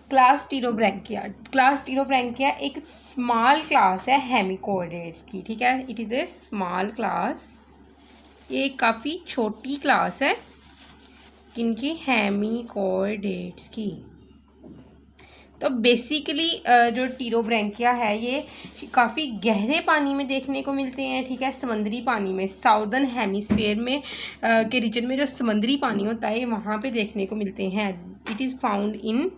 Class टीरोब्रैंकिया। Class टीरोब्रैंकिया एक small class है हेमिकोइडेट्स की, ठीक है। It is a small class, ये काफ़ी छोटी क्लास है किनकी, हेमिकोइडेट्स की। तो बेसिकली जो टीरोब्रैंकिया है ये काफ़ी गहरे पानी में देखने को मिलते हैं, ठीक है। समुद्री पानी में, साउदर्न हेमिस्फीयर में के रीजन में जो समुद्री पानी होता है वहाँ पे देखने को मिलते हैं। It is found in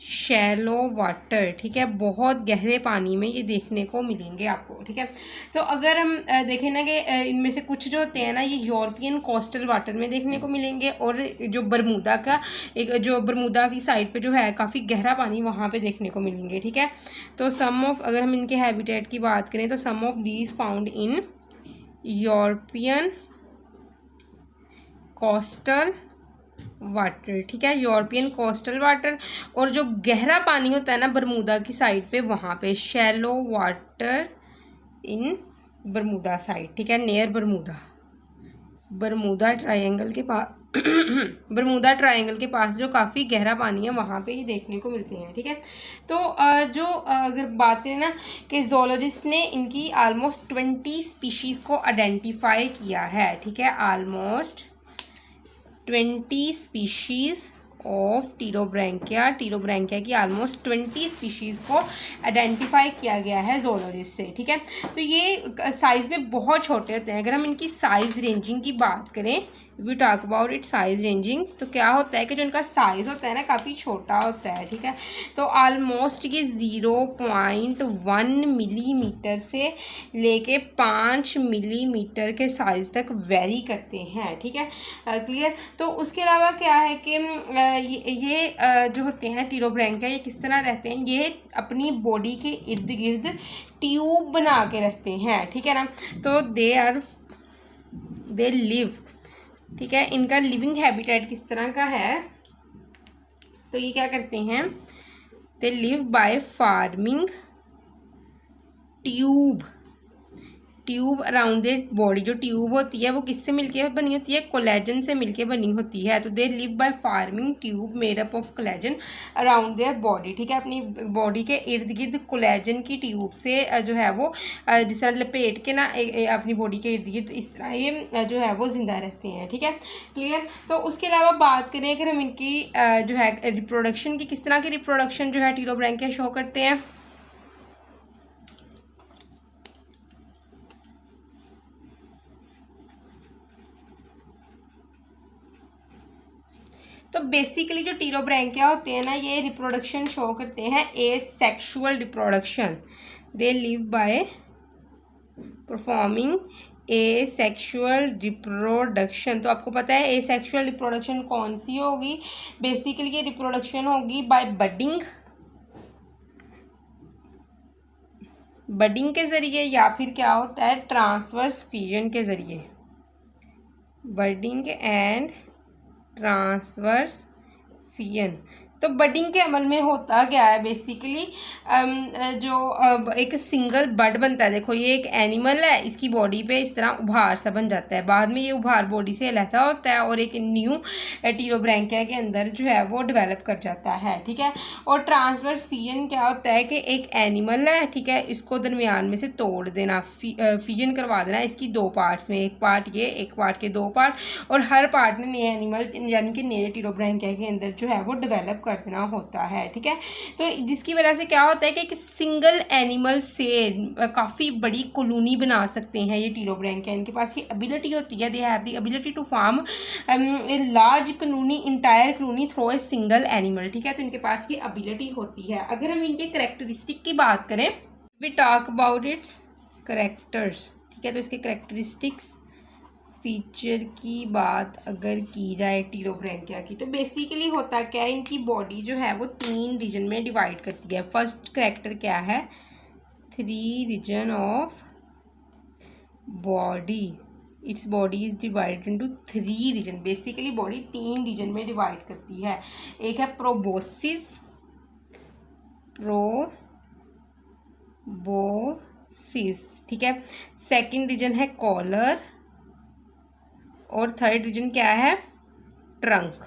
shallow water, ठीक है। बहुत गहरे पानी में ये देखने को मिलेंगे आपको, ठीक है। तो अगर हम देखें ना कि इनमें से कुछ जो होते हैं ना ये यूरोपियन कोस्टल वाटर में देखने को मिलेंगे, और जो बरमूदा का जो बरमूदा की साइड पे जो है काफ़ी गहरा पानी वहाँ पे देखने को मिलेंगे, ठीक है। तो सम ऑफ, अगर हम इनके हैबिटेट की बात करें तो some of these found in European coastal water, ठीक है, यूरोपियन कोस्टल वाटर। और जो गहरा पानी होता है ना बरमूदा की साइड पे, वहाँ पे shallow water in Bermuda side, ठीक है, नियर बरमूदा, बरमूदा ट्रायंगल के पास बरमूदा ट्रायंगल के पास जो काफ़ी गहरा पानी है वहाँ पे ही देखने को मिलते हैं, ठीक है। तो अगर बात करें ना कि जोलॉजिस्ट ने इनकी ऑलमोस्ट 20 स्पीशीज़ को आइडेंटिफाई किया है, ठीक है। ऑलमोस्ट 20 स्पीशीज़ ऑफ टीरोब्रैंकिया की ऑलमोस्ट 20 स्पीशीज़ को आइडेंटिफाई किया गया है जोलॉजिस्ट से, ठीक है। तो ये साइज़ में बहुत छोटे होते हैं। अगर हम इनकी साइज़ रेंजिंग की बात करें, we talk about it size ranging, तो क्या होता है कि जो इनका साइज़ होता है ना काफ़ी छोटा होता है, ठीक है। तो ऑलमोस्ट ये 0.1 मिलीमीटर से लेके 5 मिलीमीटर के साइज़ तक वेरी करते हैं, ठीक है। क्लियर। तो उसके अलावा क्या है कि ये जो होते हैं टीरोब्रैंकिया, ये किस तरह रहते हैं, ये अपनी बॉडी के इर्द गिर्द ट्यूब बना के रहते हैं, ठीक है ना। तो दे लिव, ठीक है। इनका लिविंग हैबिटेट किस तरह का है, तो ये क्या करते हैं, they live by farming tube around the body. जो ट्यूब होती है वो किससे मिलके बनी होती है, कोलेजन से मिलके बनी होती है। तो they live by farming tube made up of collagen around their body, ठीक है। अपनी बॉडी के इर्द गिर्द कोलेजन की ट्यूब से जो है वो जिस तरह लपेट के ना अपनी बॉडी के इर्द गिर्द इस तरह ये जो है वो जिंदा रहते हैं, ठीक है। क्लियर। तो उसके अलावा बात करें अगर हम इनकी जो है रिप्रोडक्शन की, किस तरह की रिप्रोडक्शन जो है टीरोब्रैंकिया शो करते हैं। तो बेसिकली जो टीरोब्रैंकिया होते हैं ना ये रिप्रोडक्शन शो करते हैं asexual reproduction. They live by performing asexual reproduction. तो आपको पता है एसेक्सुअल रिप्रोडक्शन कौन सी होगी, बेसिकली ये रिप्रोडक्शन होगी बाय बडिंग के ज़रिए, या फिर क्या होता है ट्रांसवर्स फ्यूजन के ज़रिए, बडिंग एंड ट्रांसवर्स फियन। तो बडिंग के अमल में होता क्या है, बेसिकली जो एक सिंगल बड बनता है, देखो ये एक एनिमल है, इसकी बॉडी पे इस तरह उभार सा बन जाता है, बाद में ये उभार बॉडी से अलहदा होता है और एक न्यू टीरोब्रैंकिया के अंदर जो है वो डेवलप कर जाता है, ठीक है। और ट्रांसवर्स फिजन क्या होता है कि एक एनिमल है, ठीक है, इसको दरमियान में से तोड़ देना, फिजन करवा देना इसकी दो पार्ट्स में, एक पार्ट ये, एक पार्ट के दो पार्ट, और हर पार्ट ने नए एनिमल यानी कि नए टीरोब्रैंकिया के अंदर जो है वो डेवलप कर देना होता है, ठीक है। तो जिसकी वजह से क्या होता है कि एक सिंगल एनिमल से काफ़ी बड़ी कॉलोनी बना सकते हैं ये टीरोब्रैंकिया। इनके पास ये एबिलिटी होती है, they have the ability to form a large colony, entire colony through a single animal, ठीक है। तो इनके पास ये एबिलिटी होती है। अगर हम इनके कैरेक्टरिस्टिक की बात करें, we talk about its characters, ठीक है। तो इसके कैरेक्टरिस्टिक्स फीचर की बात अगर की जाए टीरोब्रैंकिया की, तो बेसिकली होता क्या है, इनकी बॉडी जो है वो 3 रीजन में डिवाइड करती है। फर्स्ट कैरेक्टर क्या है, 3 region of body, its body is divided into 3 region. Basically body 3 region में डिवाइड करती है। एक है प्रोबोसिस, ठीक है। सेकंड रीजन है कॉलर, और थर्ड रीजन क्या है, ट्रंक।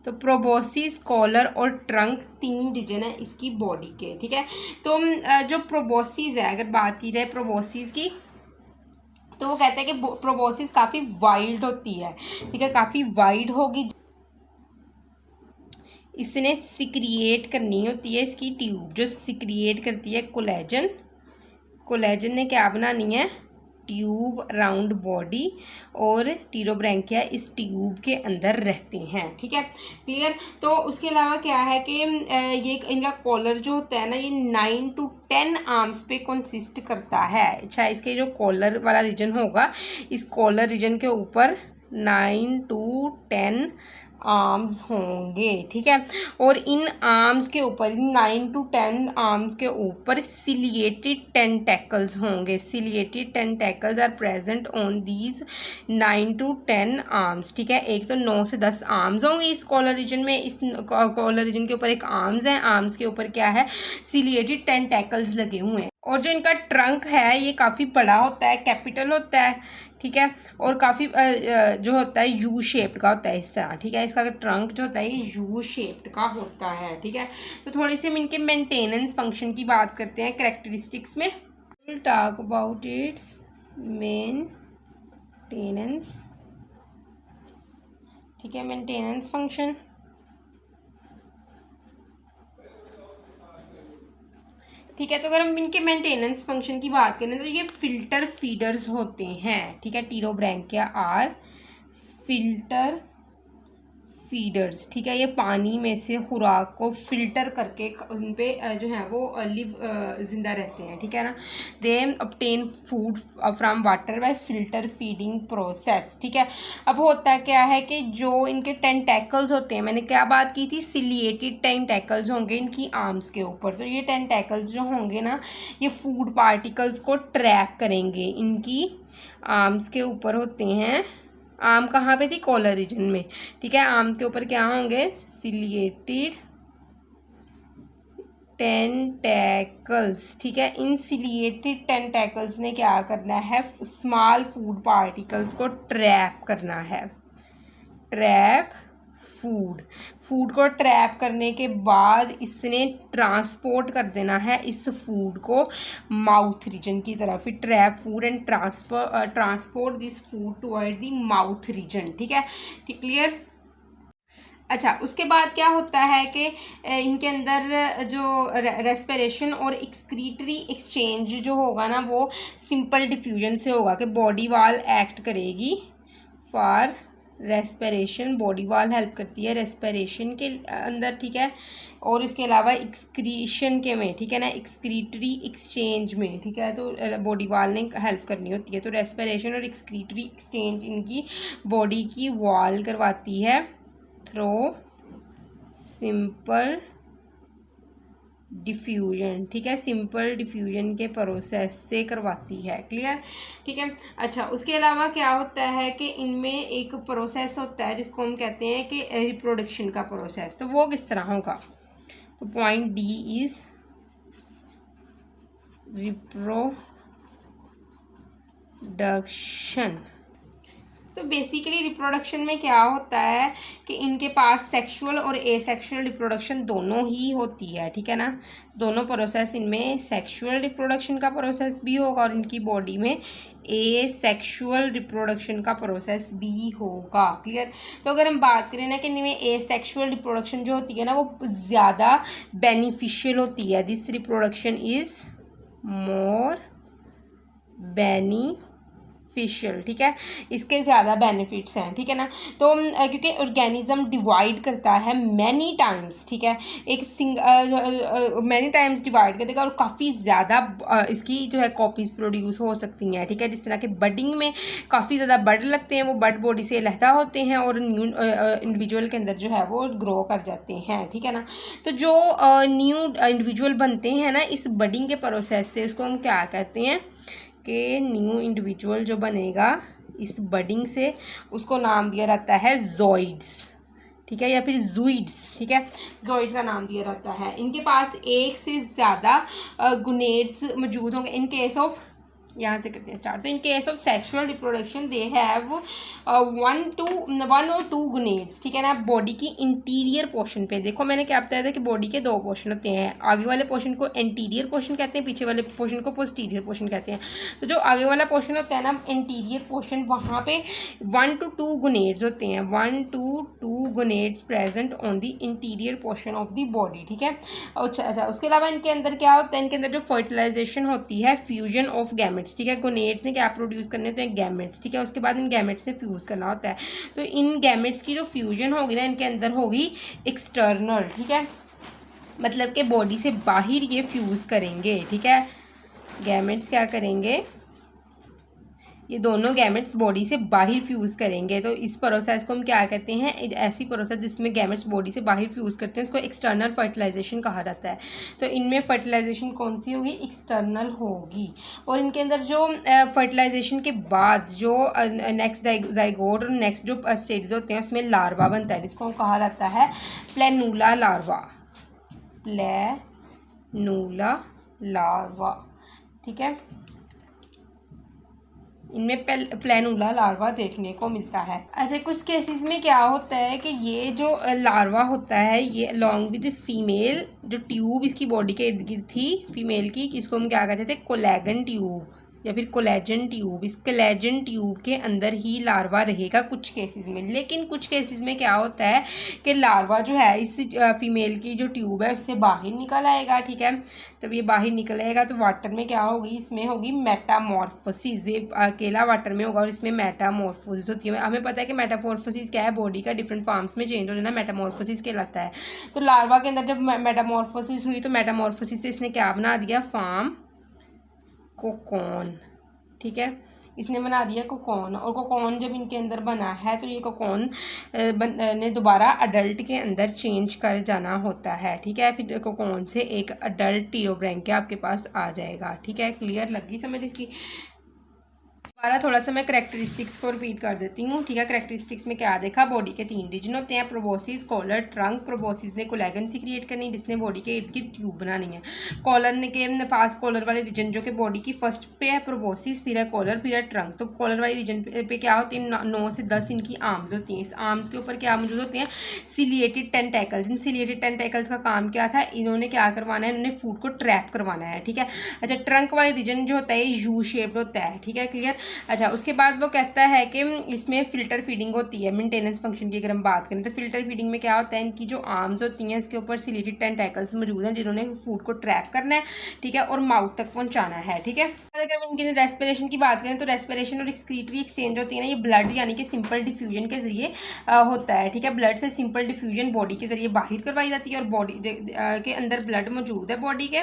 तो प्रोबोसिस, कॉलर और ट्रंक 3 रीजन है इसकी बॉडी के, ठीक है। तो जो प्रोबोसिस है, अगर बात की जाए प्रोबोसिस की, तो वो कहते हैं कि प्रोबोसिस काफ़ी वाइड होती है, ठीक है, काफ़ी वाइड होगी। इसने सिक्रिएट करनी होती है इसकी ट्यूब, जो सिक्रिएट करती है कोलेजन। कोलेजन ने क्या बनानी है, ट्यूब अराउंड बॉडी, और टीरोब्रैंकिया इस ट्यूब के अंदर रहते हैं, ठीक है, क्लियर। तो उसके अलावा क्या है कि ये इनका कॉलर जो होता है ना, ये 9 to 10 आर्म्स पे कंसिस्ट करता है। अच्छा, इसके जो कॉलर वाला रीजन होगा, इस कॉलर रीजन के ऊपर 9 to 10 आर्म्स होंगे, ठीक है। और इन आर्म्स के ऊपर, 9 to 10 आर्म्स के ऊपर सिलिएटेड टेंटेकल्स होंगे। Ciliated tentacles are present on these 9 to 10 arms, ठीक है। एक तो 9 से 10 आर्म्स होंगे इस कॉलर रीजन में। इस कॉलर रीजन के ऊपर एक आर्म्स है, आर्म्स के ऊपर क्या है, सिलिएटेड टेंटेकल्स लगे हुए हैं। और जो इनका ट्रंक है ये काफ़ी बड़ा होता है, कैपिटल होता है, ठीक है, और काफ़ी जो होता है यू शेप्ड का होता है इस तरह, ठीक है। इसका ट्रंक जो होता है ये यू शेप्ड का होता है, ठीक है। तो थोड़ी सी हम इनके मेंटेनेंस फंक्शन की बात करते हैं कैरेक्टरिस्टिक्स में। Will talk about it's maintenance, ठीक है, मेंटेनेंस फंक्शन। ठीक है, तो अगर हम इनके मेंटेनेंस फंक्शन की बात करें तो ये फिल्टर फीडर्स होते हैं, ठीक है। टीरोब्रैंकिया आर फिल्टर फीडर्स, ठीक है। ये पानी में से खुराक को फिल्टर करके उन पे जो है वो जिंदा रहते हैं, ठीक है ना। They obtain food from water by filter feeding process, ठीक है। अब होता क्या है कि जो इनके टेंटेकल्स होते हैं, मैंने क्या बात की थी, सिलिएटेड टेंटेकल्स होंगे इनकी आर्म्स के ऊपर। तो ये टेंटेकल्स जो होंगे ना, ये फूड पार्टिकल्स को ट्रैप करेंगे, इनकी आर्म्स के ऊपर होते हैं। आर्म कहाँ पे थी, कॉलर रीजन में, ठीक है। आर्म के ऊपर क्या होंगे, सिलिएटेड टेंटेकल्स, ठीक है। इन सिलिएटेड टेंटेकल्स ने क्या करना है, स्मॉल फूड पार्टिकल्स को ट्रैप करना है। ट्रैप फूड को ट्रैप करने के बाद इसने ट्रांसपोर्ट कर देना है इस फूड को माउथ रीजन की तरफ। फिर trap food and transport this food toward the mouth region, ठीक है, ठीक, क्लियर। अच्छा, उसके बाद क्या होता है कि इनके अंदर जो रेस्पिरेशन और एक्सक्रीटरी एक्सचेंज जो होगा ना, वो सिंपल डिफ्यूजन से होगा कि बॉडी वॉल एक्ट करेगी for respiration. Body wall help करती है रेस्पिरेशन के अंदर, ठीक है। और इसके अलावा एक्सक्रीशन के में, ठीक है ना, एक्सक्रीटरी एक्सचेंज में, ठीक है, तो बॉडी वॉल ने हेल्प करनी होती है। तो रेस्पिरेशन और एक्सक्रीटरी एक्सचेंज इनकी बॉडी की वॉल करवाती है थ्रो सिंपल डिफ्यूजन, ठीक है, सिंपल डिफ्यूजन के प्रोसेस से करवाती है, क्लियर, ठीक है। अच्छा, उसके अलावा क्या होता है कि इनमें एक प्रोसेस होता है जिसको हम कहते हैं कि रिप्रोडक्शन का प्रोसेस। तो वो किस तरह होगा, तो पॉइंट डी इज रिप्रोडक्शन। तो बेसिकली रिप्रोडक्शन में क्या होता है कि इनके पास सेक्सुअल और एसेक्सुअल रिप्रोडक्शन दोनों ही होती है, ठीक है ना। दोनों प्रोसेस, इनमें सेक्सुअल रिप्रोडक्शन का प्रोसेस भी होगा और इनकी बॉडी में एसेक्सुअल रिप्रोडक्शन का प्रोसेस भी होगा, क्लियर। तो अगर हम बात करें ना कि इनमें एसेक्सुअल रिप्रोडक्शन जो होती है ना, वो ज़्यादा बेनिफिशियल होती है। This reproduction is more beneficial, ठीक है, इसके ज़्यादा बेनिफिट्स हैं, ठीक है ना। तो क्योंकि ऑर्गेनिज्म डिवाइड करता है मैनी टाइम्स, ठीक है, एक मैनी टाइम्स डिवाइड करेगा और काफ़ी ज़्यादा इसकी जो है कॉपीज़ प्रोड्यूस हो सकती हैं, ठीक है। जिस तरह के बडिंग में काफ़ी ज़्यादा बड लगते हैं, वो बड बॉडी से अलहदा होते हैं और न्यू इंडिविजुअल के अंदर जो है वो ग्रो कर जाते हैं, ठीक है ना। तो जो न्यू इंडिविजुअल बनते हैं ना इस बडिंग के प्रोसेस से, उसको हम क्या कहते हैं कि न्यू इंडिविजुअल जो बनेगा इस बडिंग से, उसको नाम दिया जाता है ज़ोइड्स, ठीक है, या फिर जूइड्स, ठीक है, जॉइड्स का नाम दिया जाता है। इनके पास एक से ज़्यादा गुनेड्स मौजूद होंगे इन केस ऑफ यहाँ से करते हैं स्टार्ट। तो in case of sexual reproduction they have 1 और 2 गुनेड्स, ठीक है ना। बॉडी की इंटीरियर पोर्शन पे देखो मैंने क्या बताया था कि बॉडी के 2 पोर्शन होते हैं, आगे वाले पोर्शन को एंटीरियर पोर्शन कहते हैं, पीछे वाले पोर्शन को पोस्टीरियर पोर्शन कहते हैं। तो जो आगे वाला पोर्शन होता है ना इंटीरियर पोर्शन, वहाँ पे 1 to 2 गुनेड्स होते हैं, 1 to 2 gonads present on the interior portion of the body, ठीक है। अच्छा, उसके अलावा इनके अंदर क्या होता है, इनके अंदर जो फर्टिलाइजेशन होती है, फ्यूजन ऑफ गैमेट्स, ठीक है। गोनेड्स ने क्या प्रोड्यूस करने होते हैं, गैमेट्स, ठीक है। उसके बाद इन गैमेट्स से फ्यूज़ करना होता है। तो इन गैमेट्स की जो फ्यूजन होगी ना इनके अंदर होगी एक्सटर्नल, ठीक है, मतलब कि बॉडी से बाहर ये फ्यूज़ करेंगे, ठीक है। गैमेट्स क्या करेंगे, ये दोनों गैमेट्स बॉडी से बाहर फ्यूज़ करेंगे। तो इस प्रोसेस को हम क्या कहते हैं, ऐसी प्रोसेस जिसमें गैमेट्स बॉडी से बाहर फ्यूज़ करते हैं, इसको एक्सटर्नल फर्टिलाइजेशन कहा जाता है। तो इनमें फर्टिलाइजेशन कौन सी होगी, एक्सटर्नल होगी। और इनके अंदर जो फर्टिलाइजेशन के बाद जो नेक्स्ट जाइगोट और नेक्स्ट जो स्टेज होते हैं उसमें लार्वा बनता है, जिसको कहा जाता है प्लेनुला लार्वा, प्लेनुला लार्वा, ठीक है। इनमें प्लेनुला लार्वा देखने को मिलता है। अच्छा, कुछ केसेस में क्या होता है कि ये जो लार्वा होता है ये अलॉन्ग विद फीमेल जो ट्यूब इसकी बॉडी के इर्द गिर्द थी फीमेल की, इसको हम क्या कहते थे, कोलेगन ट्यूब या फिर कोलेजन ट्यूब। इस कोलेजन ट्यूब के अंदर ही लार्वा रहेगा कुछ केसेस में। लेकिन कुछ केसेस में क्या होता है कि लार्वा जो है इस फीमेल की जो ट्यूब है उससे बाहर निकल आएगा, ठीक है। तब ये बाहर निकल आएगा तो वाटर में क्या होगी, इसमें होगी मेटामॉर्फोसिस। ये अकेला वाटर में होगा और इसमें मेटामॉर्फोसिस होती है। हमें पता है कि मेटामॉर्फोसिस क्या है, बॉडी का डिफरेंट फॉर्म्स में चेंज हो जाना मेटामॉर्फोसिस कहलाता है। तो लार्वा के अंदर जब मेटामॉर्फोसिस हुई तो मेटामॉर्फोसिस से इसने क्या बना दिया, फॉर्म कोकोन, ठीक है। इसने बना दिया कोकोन, और कोकोन जब इनके अंदर बना है तो ये कोकोन ने दोबारा अडल्ट के अंदर चेंज कर जाना होता है, ठीक है। फिर कोकोन से एक अडल्ट टीरोब्रैंकिया आपके पास आ जाएगा, ठीक है। क्लियर लगी समझ इसकी। दोबारा थोड़ा सा मैं करेक्टरिस्टिक्स को रिपीट कर देती हूँ, ठीक है। करेक्टरिस्टिक्स में क्या देखा, बॉडी के 3 रीजन होते हैं, प्रोबोसिस, कॉलर, ट्रंक। प्रोबोसिस ने कोलेगन सी क्रिएट करनी जिसने बॉडी के इर्द गिर्द ट्यूब बनानी है। कॉलर ने के पास कॉलर वाले रीजन जो कि बॉडी की फर्स्ट पे है प्रोबोसिस, फिर है कॉलर, फिर है ट्रंक। तो कॉलर वाले रीजन पे क्या होती है, 9 से 10 इनकी आर्म्स होती हैं। इस आर्म्स के ऊपर क्या मौजूद होती हैं, सिलिएटेड टेंटेकल्स। इन सिलिएटेड टेंटेकल्स का काम क्या था, इन्होंने क्या करवाना है, इन्होंने फूड को ट्रैप करवाना है, ठीक है। अच्छा, ट्रंक वाले रीजन जो होता है यू शेप्ड होता है, ठीक है, क्लियर। अच्छा, उसके बाद वो कहता है कि इसमें फिल्टर फीडिंग होती है, मेंटेनेंस फंक्शन की अगर हम बात करें तो फिल्टर फीडिंग में क्या होता है, इनकी जो आर्म्स होती हैं इसके ऊपर सिलिएटेड टेंटेकल्स मौजूद हैं जिन्होंने फूड को ट्रैप करना है, ठीक है, और माउथ तक पहुंचाना है, ठीक है। अगर हम इनकी रेस्पिरेशन की बात करें तो रेस्पिरेशन और एक्सक्रीटरी एक्सचेंज होती है ना, ये ब्लड यानी कि सिंपल डिफ्यूजन के जरिए होता है, ठीक है। ब्लड से सिंपल डिफ्यूजन बॉडी के जरिए बाहर करवाई जाती है और बॉडी के अंदर ब्लड मौजूद है बॉडी के,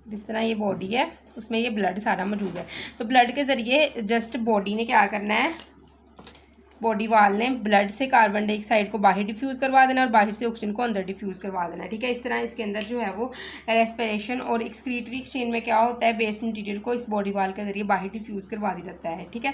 जिस तरह ये बॉडी है उसमें ये ब्लड सारा मौजूद है। तो ब्लड के ज़रिए जस्ट बॉडी ने क्या करना है, बॉडी वाल ने ब्लड से कार्बन डाइऑक्साइड को बाहर डिफ्यूज़ करवा देना और बाहर से ऑक्सीजन को अंदर डिफ्यूज़ करवा देना, ठीक है। इस तरह इसके अंदर जो है वो रेस्पिरेशन और एक्सक्रीटरी एक्सचेंज में क्या होता है, वेस्ट मटेरियल को इस बॉडी वाल के जरिए बाहर डिफ्यूज़ करवा दिया जाता है, ठीक है।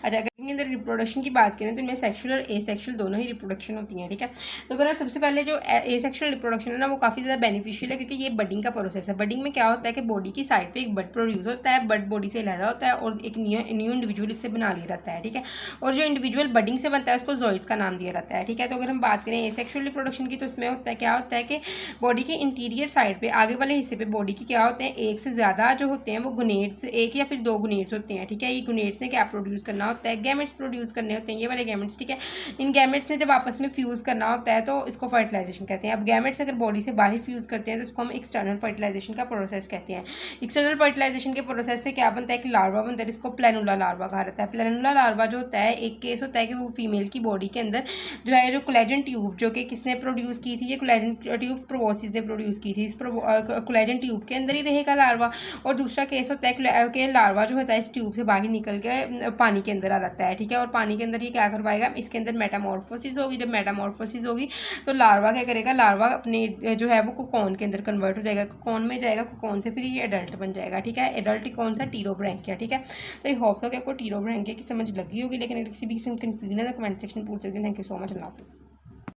अच्छा, अगर इनके अंदर रिप्रोडक्शन की बात करें तो इनमें सेक्शुअल और एसेक्शुअल दोनों ही रिप्रोडक्शन होती हैं, ठीक है। तो अगर सबसे पहले जो एसेक्शुअल रिप्रोडक्शन है ना वो काफ़ी ज़्यादा बेनिफिशियल है, क्योंकि ये बडिंग का प्रोसेस है। बडिंग में क्या होता है कि बॉडी की साइड पर एक बड प्रोड्यूस होता है, बड बॉडी से अलग होता है और एक न्यू इंडिविजुअल इससे बना लिया जाता है, ठीक है। और जो इंडिविजुअल बडिंग से बनता है उसको ज़ोइड्स का नाम दिया जाता है, ठीक है। तो अगर हम बात करें एसेक्सुअल रिप्रोडक्शन की तो इसमें होता है क्या होता है कि बॉडी के इंटीरियर साइड पे आगे वाले हिस्से पे बॉडी की क्या होते हैं, एक से ज़्यादा जो होते हैं वो गुनेड्स, एक या फिर 2 गुनेड्स होते हैं, ठीक है। ये गुनेड्स ने क्या प्रोड्यूस करना होता है, गैमेट्स प्रोड्यूस करने होते हैं, ये वाले गैमेट्स, ठीक है। इन गैमेट्स ने जब आपस में फ्यूज़ करना होता है तो इसको फर्टिलाइजेशन कहते हैं। अब गैमेट्स अगर बॉडी से बाहर फ्यूज़ करते हैं तो उसको हम एक्सटर्नल फर्टिलाइजेशन का प्रोसेस कहते हैं। एक्सटर्नल फर्टिलाइजेशन के प्रोसेस से क्या बनता है कि लार्वा बनता है, जिसको प्लेनुला लार्वा कहा जाता है। प्लेनुला लार्वा जो होता है, एक केस होता है कि वो फीमेल की बॉडी के अंदर जो है जो कोलेजन ट्यूब जो कि किसने प्रोड्यूस की थी, ये कोलेजन ट्यूब प्रोबोसिस ने प्रोड्यूस की थी। इस कोलेजन ट्यूब के अंदर ही रहेगा लार्वा। और दूसरा केस होता है कि लार्वा जो होता है इस ट्यूब से बाहर निकल के पानी के अंदर आ जाता है, ठीक है। और पानी के अंदर ये क्या करवाएगा, इसके अंदर मेटामॉर्फोसिस होगी। जब मेटामॉर्फोसिस होगी तो लार्वा क्या करेगा, लार्वा अपने जो है वो कोकोन के अंदर कन्वर्ट हो जाएगा, कोकोन में जाएगा, कोकोन से फिर ये एडल्ट बन जाएगा, ठीक है। एडल्ट कौन सा, टीरोब्रैंकिया, ठीक है। तो आई होप कि आपको टीरोब्रैंकिया की समझ लगी होगी, लेकिन अगर किसी भी किस्म कंफ्यूजन है तो कमेंट सेक्शन में पूछ सकते हैं। थैंक यू सो मच, अल्लाह हाफिज़।